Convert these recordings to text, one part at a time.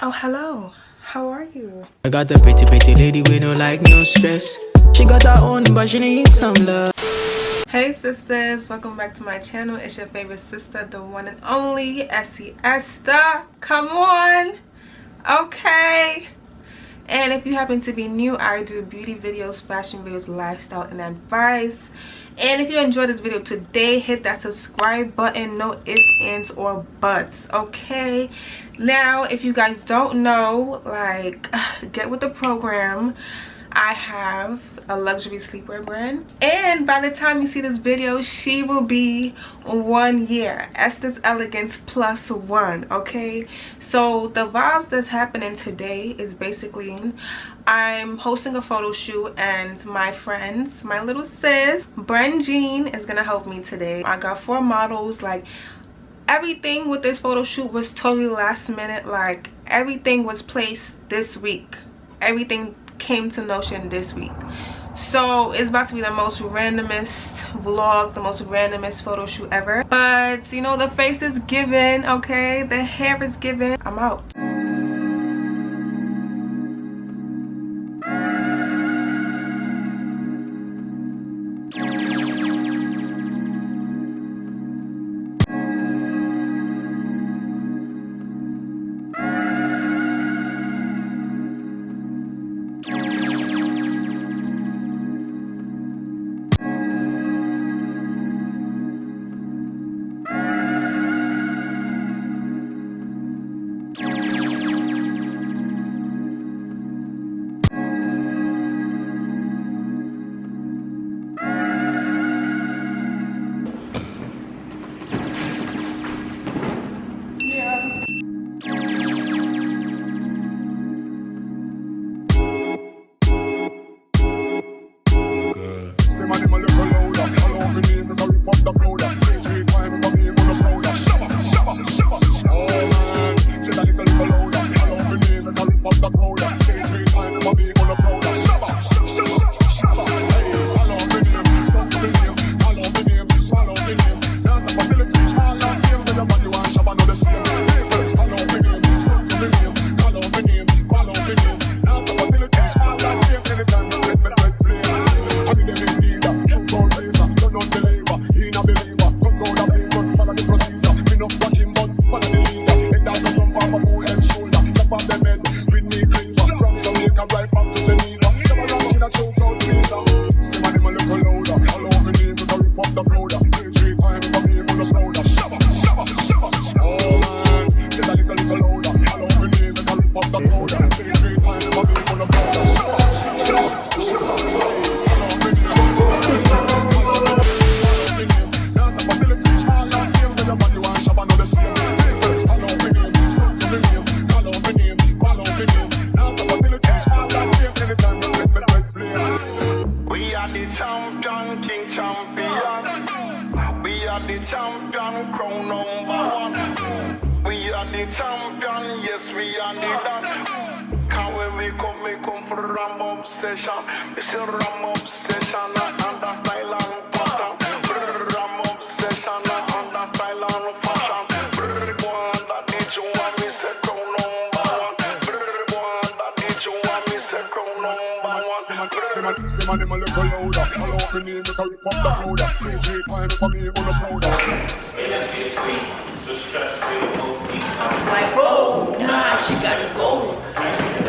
Oh, hello. How are you? I got a pretty lady with no like no stress. She got her own but she needs some love. Hey sisters, welcome back to my channel. It's your favorite sister, the one and only Essy Estaa. Come on. Okay. And if you happen to be new, I do beauty videos, fashion videos, lifestyle, and advice. And if you enjoyed this video today, hit that subscribe button. No ifs, ands, or buts. Okay. Now, if you guys don't know, like, get with the program. I have a luxury sleepwear brand, and by the time you see this video, she will be 1 year. Esther's Elegance +1. Okay, so the vibes that's happening today is basically I'm hosting a photo shoot, and my friends, my little sis Bren Jean, is gonna help me today. I got 4 models. Like, everything with this photo shoot was totally last minute. Like, everything was placed this week. Everything came to notion this week. So it's about to be the most randomest vlog, the most randomest photo shoot ever. But you know, the face is given, okay? The hair is given. I'm out. Obsession, it's a ram obsession, and the style and pattern. Ram obsession, and the style and fashion. One that did you want me say crown #1. One that did you want me say crown #1. Say my name a little louder. All over me, make a rip up the road. PG time for me on the shoulder. Like, oh, nah, she gotta go.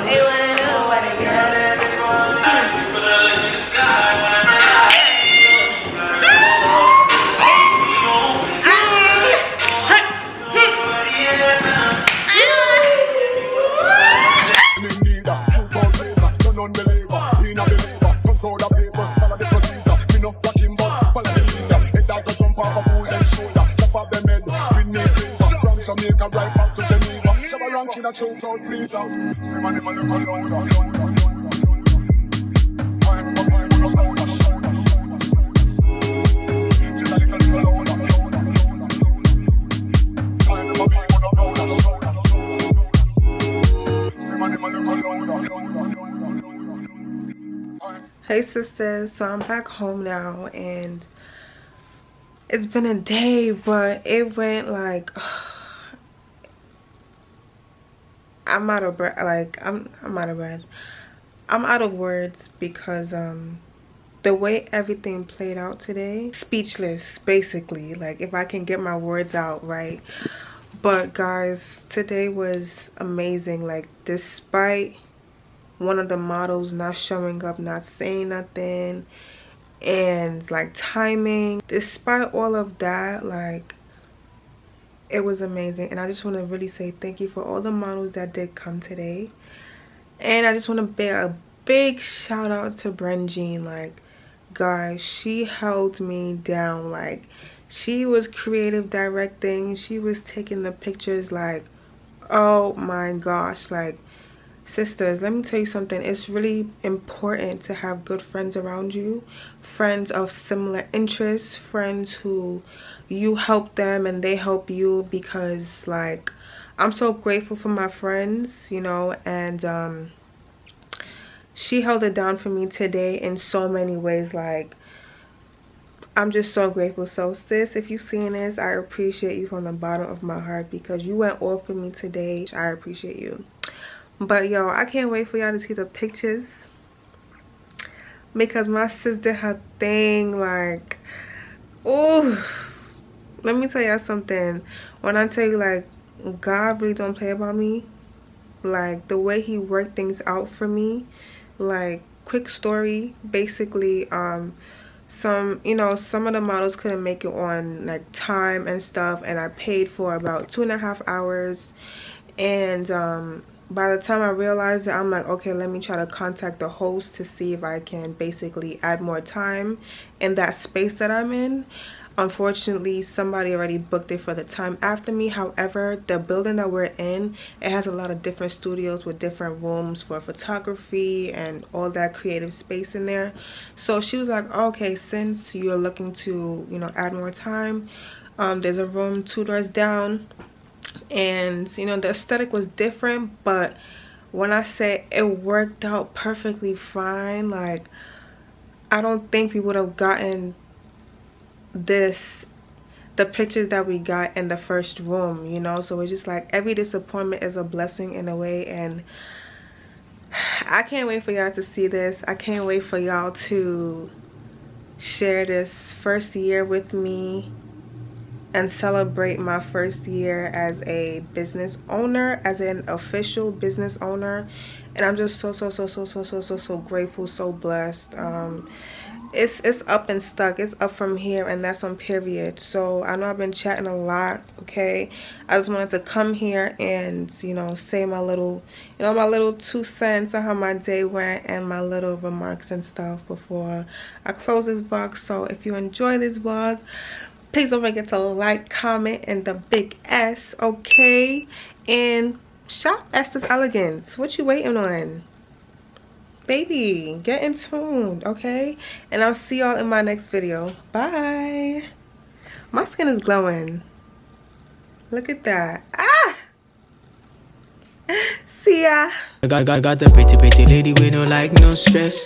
They wanna know what I got. So proud, please. Hey sisters, so I'm back home now, and it's been a day, but it went like I'm out of breath. Like I'm out of breath. I'm out of words because the way everything played out today, speechless basically. Like if I can get my words out right. But guys, today was amazing. Like despite one of the models not showing up, not saying nothing, and like timing, despite all of that, like it was amazing. And I just want to really say thank you for all the models that did come today. And I just want to bear a big shout out to Brenjean. Like guys, she held me down. Like she was creative directing, she was taking the pictures. Like oh my gosh, like sisters, let me tell you something. It's really important to have good friends around you, friends of similar interests, friends who you help them and they help you, because like I'm so grateful for my friends, you know. And she held it down for me today in so many ways. Like I'm just so grateful. So sis, if you're seeing this, I appreciate you from the bottom of my heart, because you went all for me today. I appreciate you. But yo, I can't wait for y'all to see the pictures, because my sis did her thing. Like oh, let me tell y'all something. When I tell you, like, God really don't play about me. Like the way he worked things out for me. Like quick story, basically some of the models couldn't make it on like time and stuff, and I paid for about 2.5 hours. And by the time I realized it, I'm like, okay, let me try to contact the host to see if I can basically add more time in that space that I'm in. Unfortunately, somebody already booked it for the time after me. However, the building that we're in, it has a lot of different studios with different rooms for photography and all that creative space in there. So she was like, okay, since you're looking to, you know, add more time, there's a room 2 doors down. And you know, the aesthetic was different, but when I say it worked out perfectly fine, like I don't think we would have gotten the pictures that we got in the first room, you know. So it's just like every disappointment is a blessing in a way. And I can't wait for y'all to see this. I can't wait for y'all to share this first year with me and celebrate my first year as a business owner, as an official business owner. And I'm just so grateful, so blessed. It's up and stuck. It's up from here, and that's on period. So I know I've been chatting a lot, okay. I just wanted to come here and, you know, say my little, you know, my little 2 cents on how my day went and my little remarks and stuff before I close this vlog. So if you enjoy this vlog, please don't forget to like, comment, and the big S, okay? And shop Esther's Elegance. What you waiting on? Baby, get in tuned, okay? And I'll see y'all in my next video. Bye. My skin is glowing. Look at that. Ah! See ya. I got the pretty lady with no like no stress.